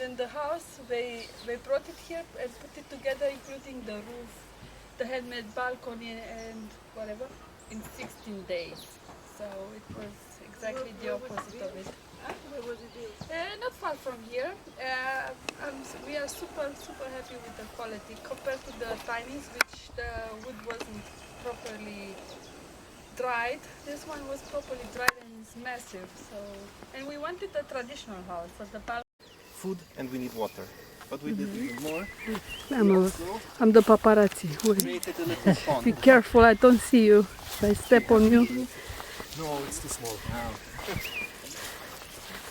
then the house, they brought it here and put it together, including the roof, the handmade balcony and whatever, in 16 days. So it was exactly the opposite of it. Where was it built? Not far from here. We are super happy with the quality compared to the Chinese, which the wood wasn't properly dried. This one was properly dried and it's massive. So, and we wanted a traditional house, so the food and we need water. But we did even more. I'm the paparazzi. Created a little pond. Be careful, I don't see you. If I step on you. No, it's too small.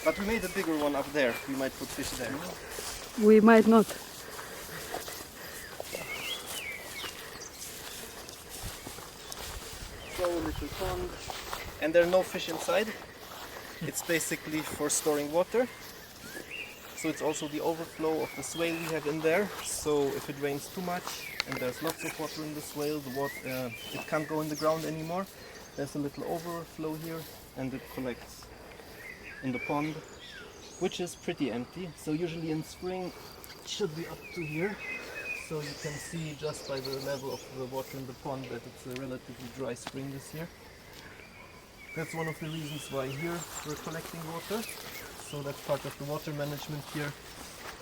But we made a bigger one up there. We might put fish there. We might not. So a little pond. And there are no fish inside. It's basically for storing water. So it's also the overflow of the swale we have in there. So if it rains too much and there's lots of water in the swale, it can't go in the ground anymore. There's a little overflow here and it collects in the pond, which is pretty empty. So usually in spring it should be up to here. So you can see just by the level of the water in the pond that it's a relatively dry spring this year. That's one of the reasons why here we're collecting water. So that's part of the water management here.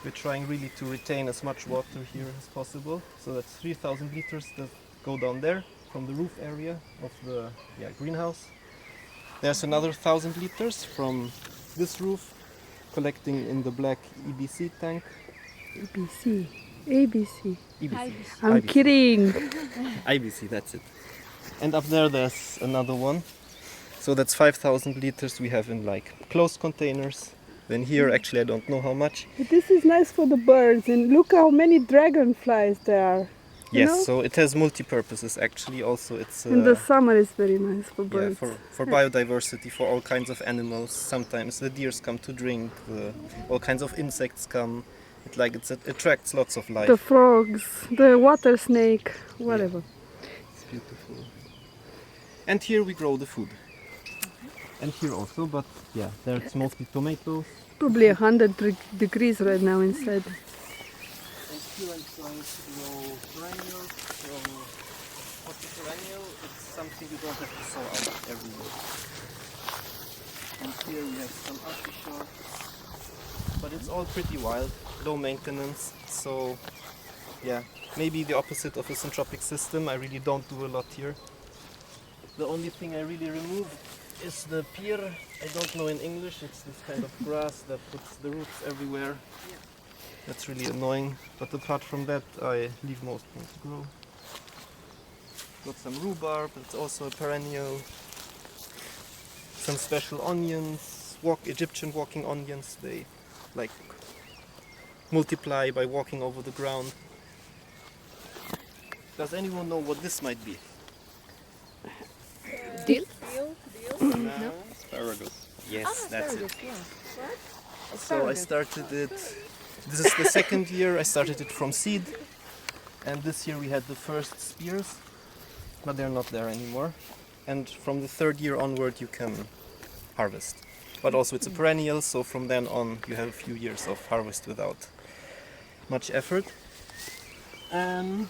We're trying really to retain as much water here as possible. So that's 3,000 liters that go down there from the roof area of the greenhouse. There's another 1,000 liters from this roof, collecting in the black EBC tank. ABC. ABC. EBC. I'm kidding. IBC, that's it. And up there's another one. So that's 5,000 liters we have in like closed containers. Then here, actually I don't know how much. But this is nice for the birds, and look how many dragonflies there are. Yes, so it has multi-purposes actually. Also, it's in the summer it's very nice for birds. Yeah, for biodiversity, for all kinds of animals. Sometimes the deers come to drink, all kinds of insects come. It attracts lots of life. The frogs, the water snake, whatever. Yeah. It's beautiful. And here we grow the food. And here also, but yeah, there's mostly tomatoes. Probably 100 degrees right now inside. And here I'm trying to grow perennials. What's a perennial? It's something you don't have to sow out every year. And here we have some artichokes. But it's all pretty wild, low maintenance. So yeah, maybe the opposite of a syntropic system. I really don't do a lot here. The only thing I really removed is the pear. I don't know in English. It's this kind of grass that puts the roots everywhere. That's really annoying. But apart from that, I leave most things to grow. Got some rhubarb. It's also a perennial. Some special onions, Egyptian walking onions. They like multiply by walking over the ground. Does anyone know what this might be? Dill? No. Asparagus. Yes, that's it. Yeah. What? So I started it, this is the second year, I started it from seed. And this year we had the first spears, but they're not there anymore. And from the third year onward you can harvest. But also it's a perennial, so from then on you have a few years of harvest without much effort. And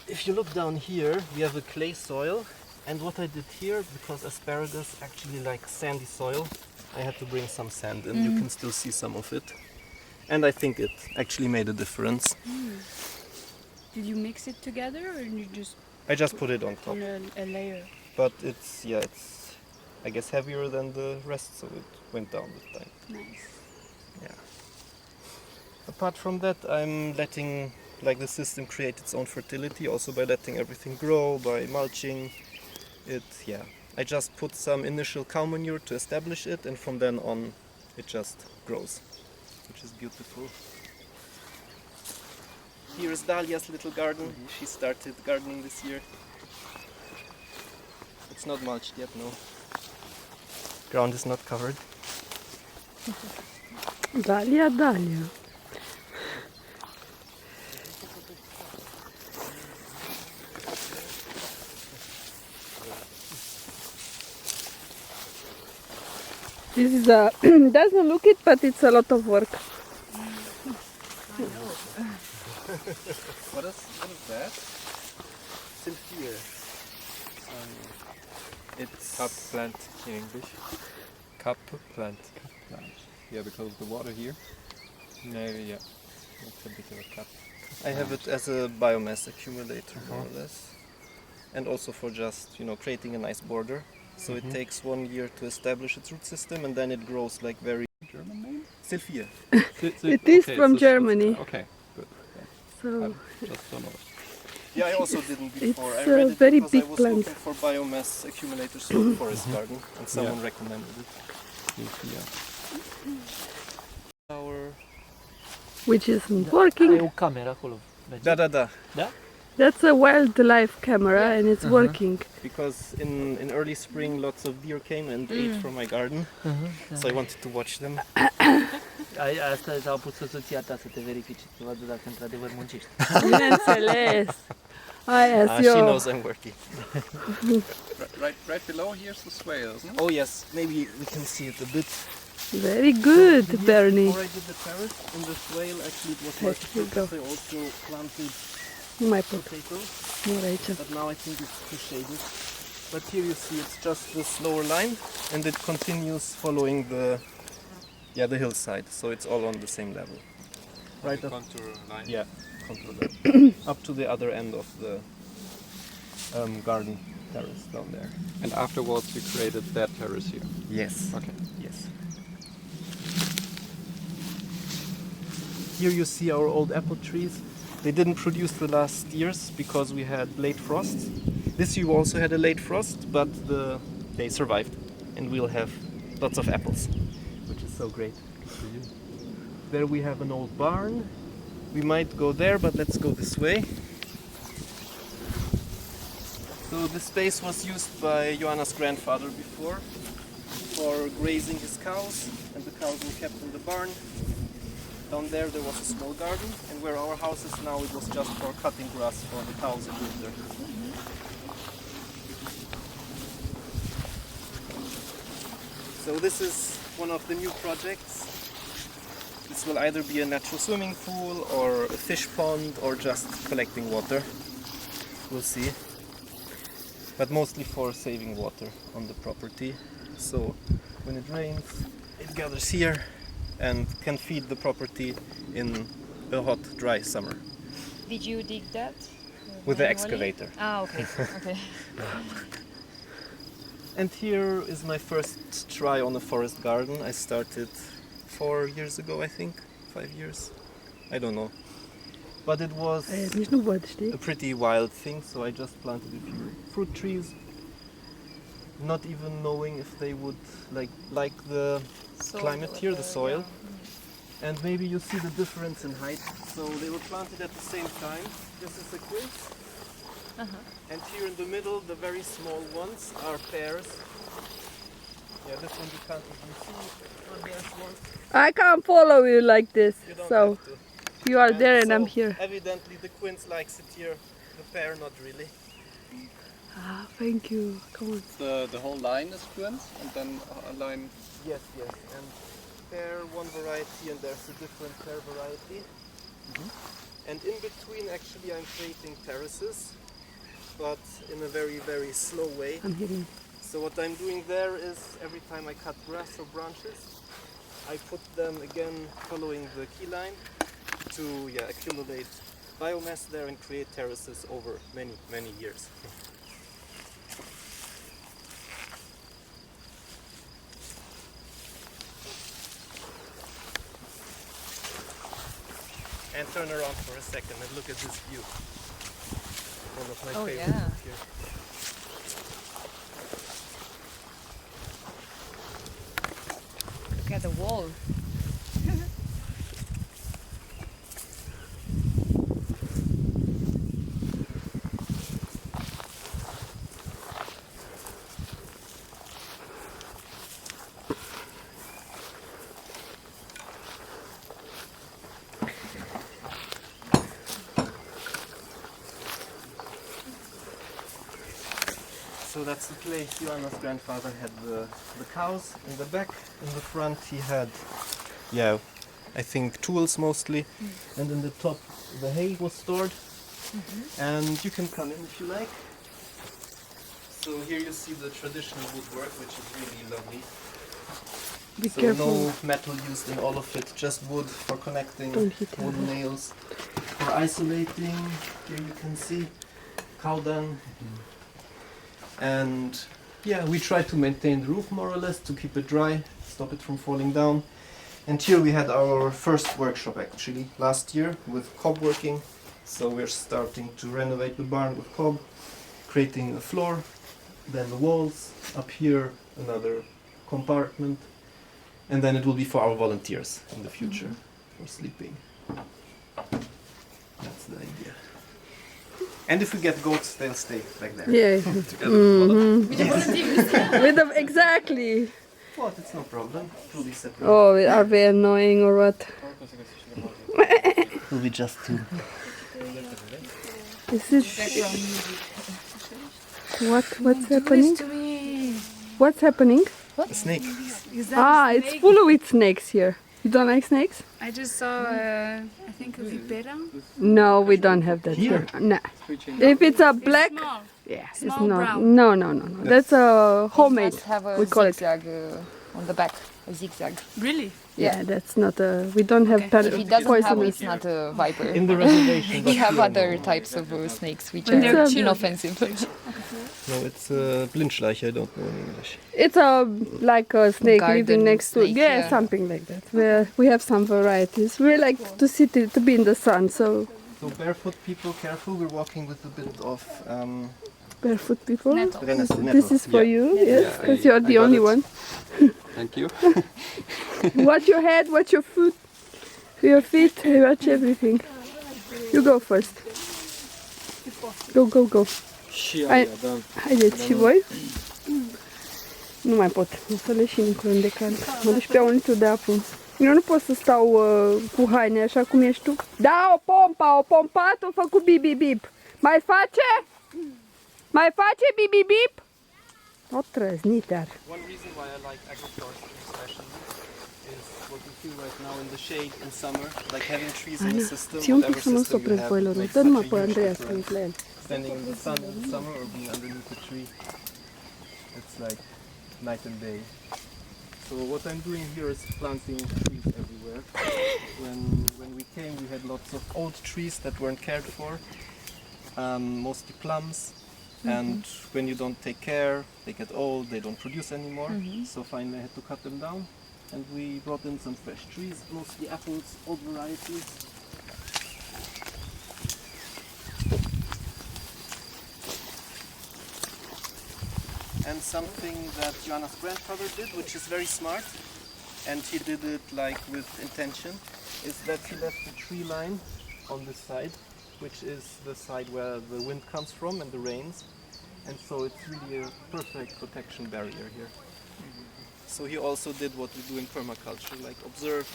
if you look down here, we have a clay soil. And what I did here, because asparagus actually like sandy soil, I had to bring some sand in. You can still see some of it. And I think it actually made a difference. Did you mix it together or you just I just put it on top. on a layer? But it's I guess heavier than the rest, so it went down with time. Nice. Yeah. Apart from that, I'm letting the system create its own fertility, also by letting everything grow, by mulching. I just put some initial cow manure to establish it, and from then on it just grows, which is beautiful. Here's Dahlia's little garden. She started gardening this year. It's not mulched yet, no. Ground is not covered. Dahlia, Dahlia. This is doesn't look it, but it's a lot of work. What is that? Sylphia. It's Cup plant in English. Cup plant. Yeah, because of the water here. No, yeah. It's a bit of a cup. I have it as a biomass accumulator, more or less, and also for just creating a nice border. So it takes 1 year to establish its root system, and then it grows like very. German name? Sylphia. It is from Germany. Okay, good. So Just don't know. Yeah, I also didn't before. It's I read a it very because big I was plant. looking for biomass accumulators for the forest garden, and someone recommended it. Yeah. Our which isn't working. E o camera acolo. da. Da? That's a wildlife camera and it's working. Because in early spring lots of deer came and ate from my garden, so I wanted to watch them. Asta s-au pus soția ta să te verifice, să vadă dacă într-adevăr muncești. Bineînțeles. As She your knows I'm working. Right below here's the swale, isn't it? Oh yes, maybe we can see it a bit. very good, Bernie. Before I did the terrace in the swale, actually it was Here you go. I also planted Nu mai pot. potatoes, Mor aici. but now I think it's too shaded. But here you see it's just this lower line, and it continues following the hillside, so it's all on the same level. Right up, Contour line. yeah, contour line. Up to the other end of the garden terrace down there. And afterwards you created that terrace here. Yes. Okay. Yes. Here you see our old apple trees. They didn't produce the last years because we had late frosts. This year we also had a late frost, but they survived, and we'll have lots of apples, which is so great. There we have an old barn. We might go there, but let's go this way. So this space was used by Joanna's grandfather before for grazing his cows, and the cows were kept in the barn. Down there was a small garden, and where our house is now, it was just for cutting grass for the cows in winter. So this is one of the new projects. This will either be a natural swimming pool or a fish pond or just collecting water. We'll see. But mostly for saving water on the property. So when it rains, it gathers here and can feed the property in a hot, dry summer Did you dig that? with the manually? excavator. Ah, okay. Okay. And here is my first try on a forest garden. I started 4 years ago, I think, 5 years. I don't know. But it was Nici nu văd, știi? a pretty wild thing, so I just planted a few fruit trees, not even knowing if they would like the climate here, the soil. And maybe you see the difference in height. So they were planted at the same time. This is a quince. And here in the middle, the very small ones are pears. Yeah, this one you can't even see, but there's one. I can't follow you like this. You don't So have to. you are there and so I'm here. Evidently the quince likes it here, the pear not really. Ah, thank you. Come on. The whole line is quince, and then a line. Yes. And pear one variety, and there's a different pear variety. And in between, actually, I'm creating terraces, but in a very, very slow way. I'm hitting. So what I'm doing there is every time I cut grass or branches, I put them again following the key line to accumulate biomass there and create terraces over many, many years. And turn around for a second and look at this view. One of my Oh, favorites yeah. here. Look at the wall. So that's the place Joanna's grandfather had the cows in the back. In the front he had I think tools mostly. And in the top the hay was stored. And you can come in if you like. So here you see the traditional woodwork, which is really lovely. Be So careful. no metal used in all of it, just wood for connecting, Don't hit your wooden nails for isolating. Here you can see cow dung. And yeah, we try to maintain the roof more or less to keep it dry, stop it from falling down. And here we had our first workshop actually last year with cob working. So we're starting to renovate the barn with cob, creating a floor, then the walls, up here another compartment, and then it will be for our volunteers in the future for sleeping. That's the idea. And if we get goats, they'll stay back there. Yeah. With the, exactly. What? It's no problem. It will be separate. Oh, are they annoying or what? It will be just two. Is this what's happening? What's happening? A snake. Ah, it's full with snakes here. You don't like snakes? I just saw, I think a vipera. No, we don't have that here. No. If it's a black, Small. yeah, it's Small not. brown. No. That's a homemade. Must have a We call it. zigzag on the back. A zigzag. Really? Yeah, that's not a. We don't have Okay. If it doesn't have, poisonous. it's not a viper. In the reservation. We have other types of snakes which But they're are chill. inoffensive. No, it's Blindschleiche, I don't know in English. It's a like a snake Garden living next to. snake, Yeah, yeah. something like that. We have some varieties. We like to be in the sun, so So barefoot people, careful, we're walking with a bit of barefoot people. Renaissance. This is for you, yes, because you're the got only it. one. Thank you. Watch your head, watch your foot, your feet, watch everything. You go first. Go. Haideți și voi. Nu mai pot, o să leșin în curând de cal. Mă duc pe un litru de apă. Eu nu pot să stau cu haine așa cum ești tu. Da, o pompat, o făcut bip. Mai face? Mai face bip? O trăznit ar. One reason why I like agroforestry especially is what we feel right now in the shade in summer, like having trees in the system, Ți-e un pic whatever să nu system you soprez have, boilerul. makes Dă-mă such pe a huge Andreea să difference. uit la el. Standing in the sun in the summer or being underneath a tree, it's like night and day. So what I'm doing here is planting trees everywhere. When we came, we had lots of old trees that weren't cared for, mostly plums. And when you don't take care, they get old, they don't produce anymore. So finally I had to cut them down. And we brought in some fresh trees, mostly apples, old varieties. And something that Joanna's grandfather did, which is very smart, and he did it like with intention, is that he left the tree line on this side, which is the side where the wind comes from and the rains. And so it's really a perfect protection barrier here. So he also did what we do in permaculture, like observe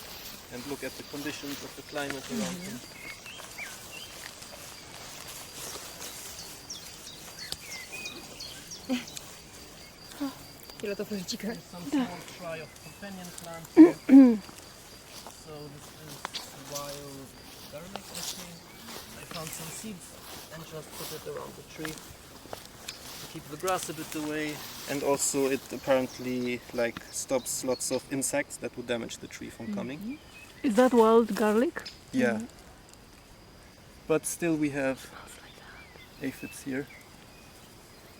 and look at the conditions of the climate around him. Some small try of companion plants. So this is wild garlic, I think. I found some seeds and just put it around the tree to keep the grass a bit away, and also it apparently like stops lots of insects that would damage the tree from coming. Is that wild garlic? Yeah. But still we have aphids here.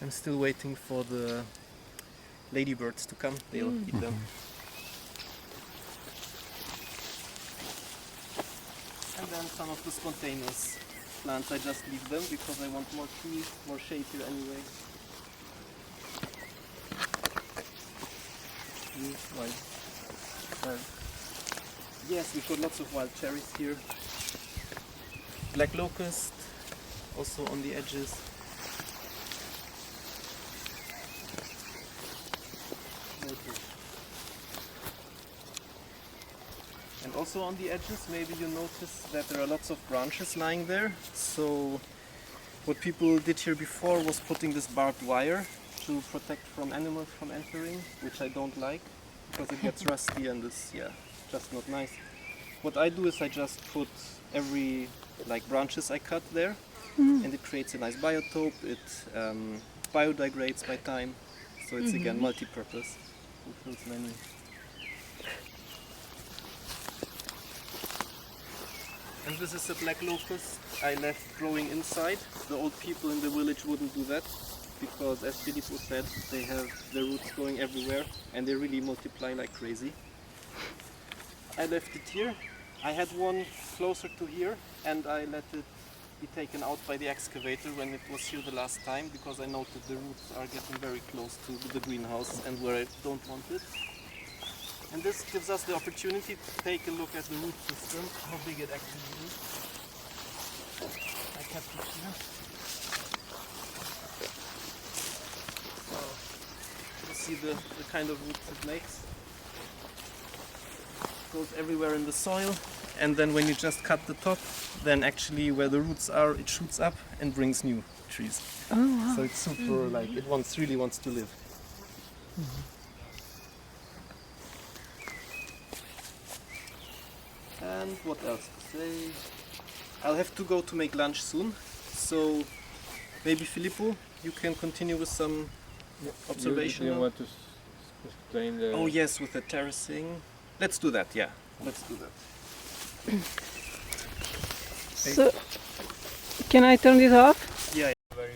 I'm still waiting for the ladybirds to come, they'll eat them. And then some of the spontaneous plants, I just leave them because I want more trees, more shade here anyway. Yes, we've got lots of wild cherries here. Black locust, also on the edges. And also on the edges, maybe you notice that there are lots of branches lying there. So what people did here before was putting this barbed wire to protect from animals from entering, which I don't like because it gets rusty and is just not nice. what I do is I just put every like branches I cut there, and it creates a nice biotope. It biodegrades by time, so it's again multi-purpose. Fulfills many. And this is a black locust I left growing inside. The old people in the village wouldn't do that because, as Filippo said, they have their roots going everywhere and they really multiply like crazy. I left it here. I had one closer to here and I let it be taken out by the excavator when it was here the last time because I noted the roots are getting very close to the greenhouse and where I don't want it. And this gives us the opportunity to take a look at the root system, how big it actually is. I kept it here. So you see the kind of roots it makes. It goes everywhere in the soil, and then when you just cut the top, then actually where the roots are, it shoots up and brings new trees. Oh, wow. So it's super, like, it really wants to live. And what else to say? I'll have to go to make lunch soon, so maybe Filippo, you can continue with some observation. You want to explain the... Oh yes, with the terracing. Let's do that, yeah. Let's do that. So, can I turn this off? Yeah. Very...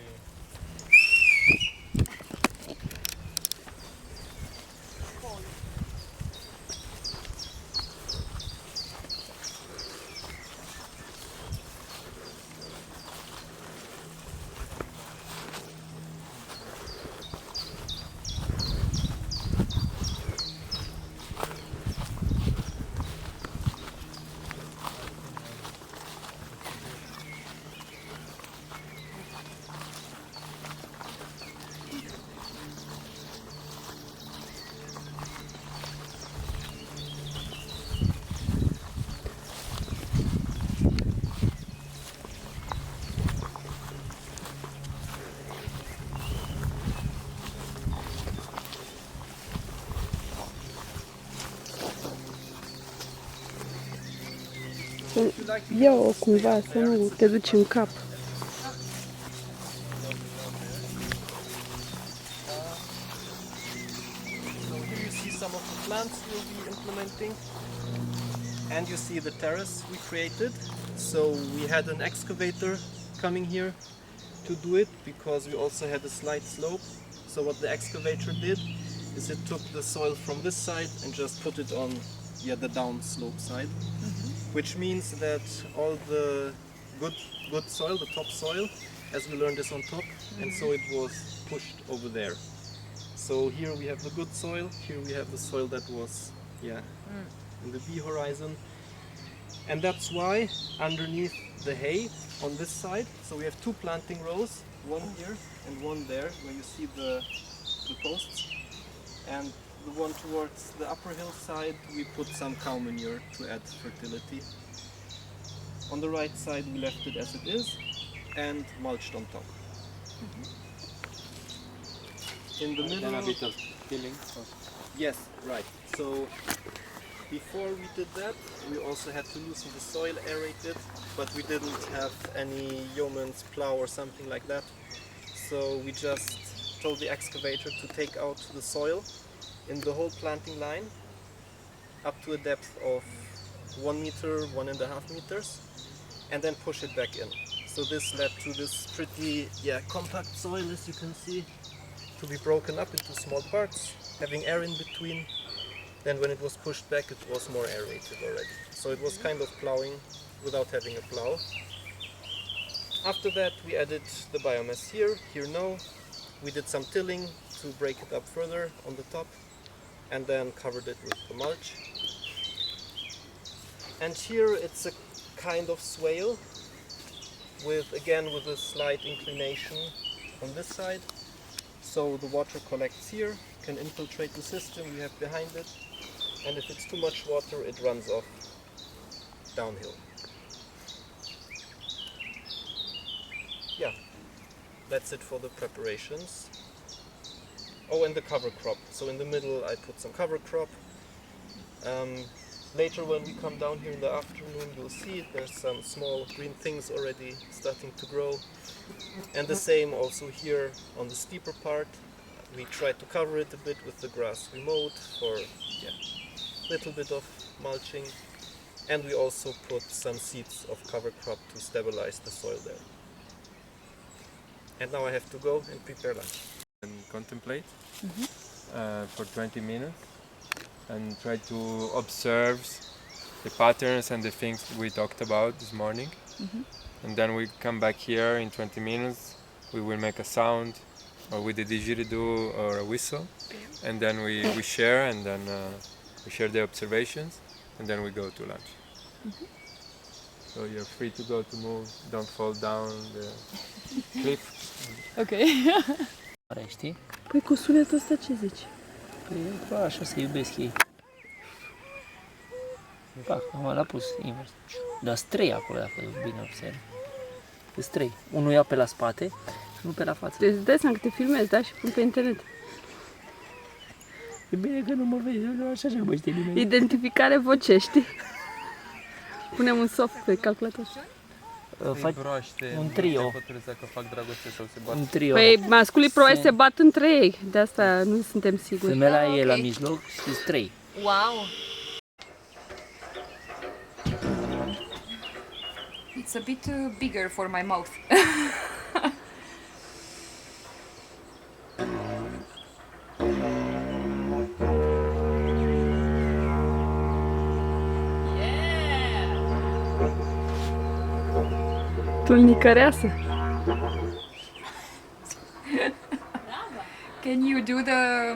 Ia-o cumva să nu te duci în cap. So here you see some of the plants we'll be implementing, and you see the terrace we created. So we had an excavator coming here to do it because we also had a slight slope. So what the excavator did is it took the soil from this side and just put it on the down slope side, which means that all the good soil, the top soil, as we learned, is on top, and so it was pushed over there. So here we have the good soil, here we have the soil that was in the B horizon, and that's why underneath the hay on this side, so we have two planting rows, one here and one there, where you see the posts, and the one towards the upper hillside we put some cow manure to add fertility. On the right side we left it as it is and mulched on top. In the middle, Then a bit of tilling. yes, right. So before we did that, we also had to loosen the soil, aerate it, but we didn't have any yeoman's plow or something like that. So we just told the excavator to take out the soil in the whole planting line up to a depth of 1 meter, 1.5 meters, and then push it back in. So this led to this pretty compact soil, as you can see, to be broken up into small parts, having air in between. Then when it was pushed back, it was more aerated already. So it was kind of plowing without having a plow. After that we added the biomass here no. We did some tilling to break it up further on the top, and then covered it with the mulch. And here it's a kind of swale with a slight inclination on this side. So the water collects here, can infiltrate the system we have behind it, and if it's too much water it runs off downhill. Yeah, that's it for the preparations. Oh, and the cover crop. So in the middle I put some cover crop. Later when we come down here in the afternoon, you'll see there's some small green things already starting to grow. And the same also here on the steeper part. We try to cover it a bit with the grass we mowed for a little bit of mulching. And we also put some seeds of cover crop to stabilize the soil there. And now I have to go and prepare lunch. And contemplate for 20 minutes and try to observe the patterns and the things we talked about this morning. And then we come back here in 20 minutes, we will make a sound or with a didgeridoo or a whistle, and then we share, and then we share the observations, and then we go to lunch. So you're free to go, to move, don't fall down the cliff. Okay. Știi? Păi cu sunetul ăsta ce zici? Păi așa se iubesc ei. Fac, acum l-a pus invers. Dar sunt 3 acolo, dacă bine observi. Sunt 3. Unul ia pe la spate și unul pe la față. Deci îți dai seama că te filmezi, da? Și pun pe internet. E bine că nu mă vezi, nu așa nu mă știe nimeni. Identificare voce, știi? Punem un soft pe calculator. Faci un trio. Un trio. Păi masculii probabil se bat între ei, de asta nu suntem siguri. Femeia e la mijloc și sunt 3. Wow. It's a bit bigger for my mouth. Tulnicăreasă. Can you do the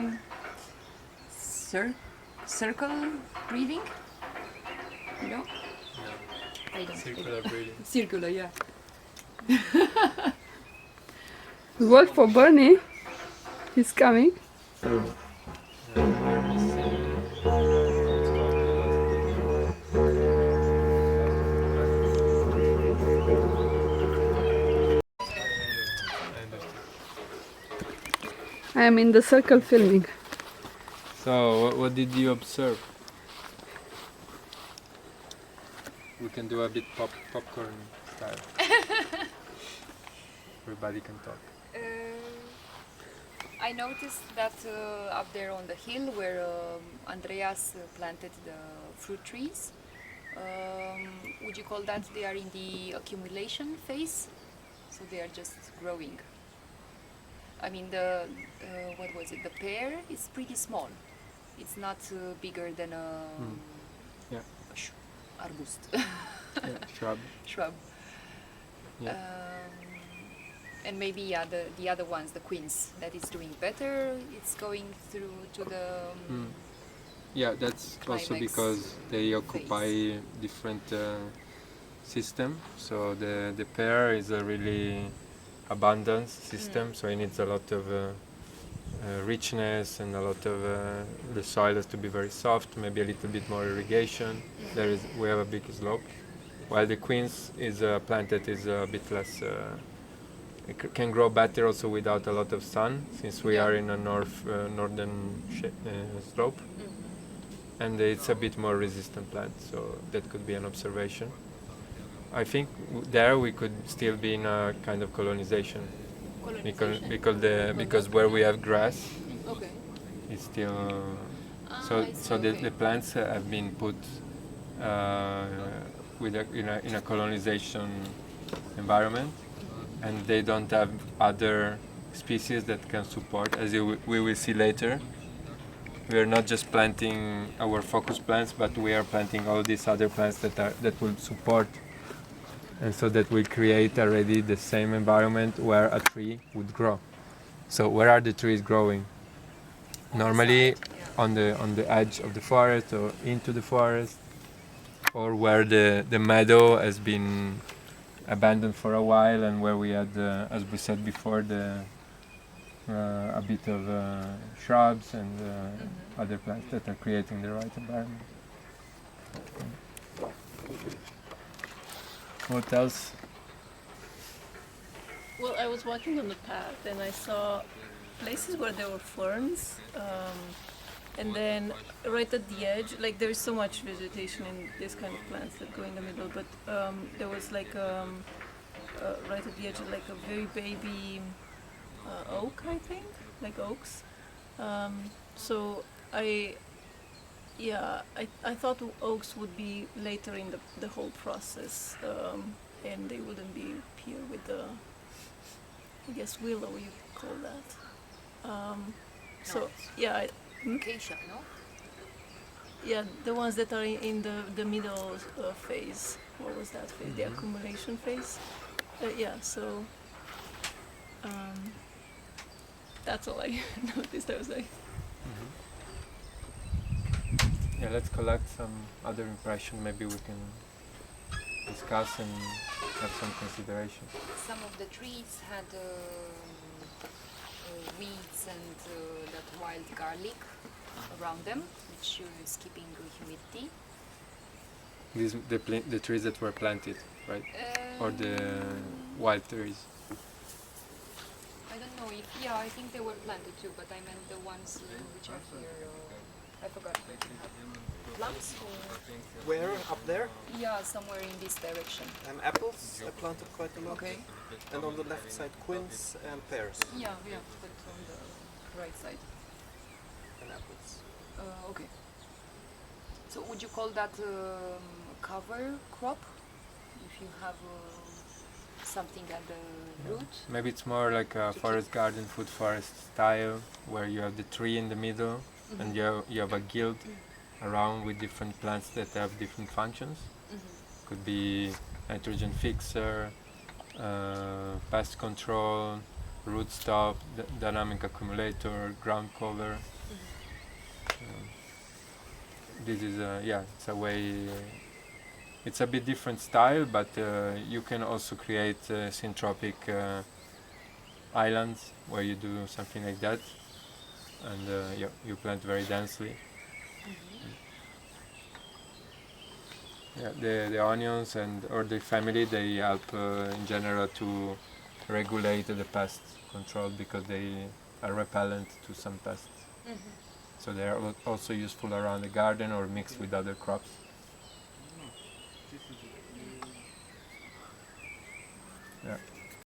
circle breathing? You know? I don't. Circular breathing. Circular, yeah. Work for Bernie. He's coming. I am in the circle filming. So, what did you observe? We can do a bit popcorn style. Everybody can talk. I noticed that up there on the hill where Andreas planted the fruit trees, would you call that they are in the accumulation phase? So they are just growing. I mean, the what was it? The pear is pretty small. It's not bigger than a arbust. Shrub. Shrub. Yeah. And maybe the other ones, the queens, that is doing better. It's going through to the. Yeah, that's also climax because they occupy different system. So the pear is a really abundance system, so it needs a lot of richness and a lot of the soil has to be very soft, maybe a little bit more irrigation. We have a big slope, while the queens is a plant that is a bit less. It can grow better also without a lot of sun, since we are in a northern slope, and it's a bit more resistant plant. So that could be an observation. I think there we could still be in a kind of colonization. Because where we have grass, it's still so the plants have been put in a colonization environment, and they don't have other species that can support. As we will see later, we are not just planting our focus plants, but we are planting all these other plants that will support. And so that we create already the same environment where a tree would grow. So where are the trees growing? Normally on the edge of the forest or into the forest, or where the meadow has been abandoned for a while, and where we had, as we said before, a bit of shrubs and other plants that are creating the right environment. What else? Well, I was walking on the path and I saw places where there were ferns, And then right at the edge, like there's so much vegetation in this kind of plants that go in the middle, but there was like right at the edge, like a very baby oak, I think, like oaks. So I thought oaks would be later in the whole process, and they wouldn't be here with the, I guess, willow you could call that. So yeah, Acacia, no? yeah, the ones that are in the middle phase. What was that phase? The accumulation phase. Yeah, so that's all I noticed. I was like, Yeah, let's collect some other impression. Maybe we can discuss and have some consideration. Some of the trees had weeds and that wild garlic around them, which is keeping humidity. These the trees that were planted, right? Or the wild trees. I don't know if, yeah, I think they were planted too, but I meant the ones which are here. I forgot. Plums? Where? Up there? Yeah, somewhere in this direction. And apples. I planted quite a lot. Okay. And on the left side, quince and pears Yeah, but on the right side. and apples. Okay. So would you call that cover crop? If you have something at the root? Maybe it's more like a forest garden, food forest style, where you have the tree in the middle, and you have a guild around with different plants that have different functions. Could be nitrogen fixer, pest control, root stop, dynamic accumulator, ground cover. This is it's a way. It's a bit different style, but you can also create syntropic islands where you do something like that, and you plant very densely. Yeah, the onions or the family, they help in general to regulate the pest control because they are repellent to some pests. So they are also useful around the garden or mixed with other crops. Yeah.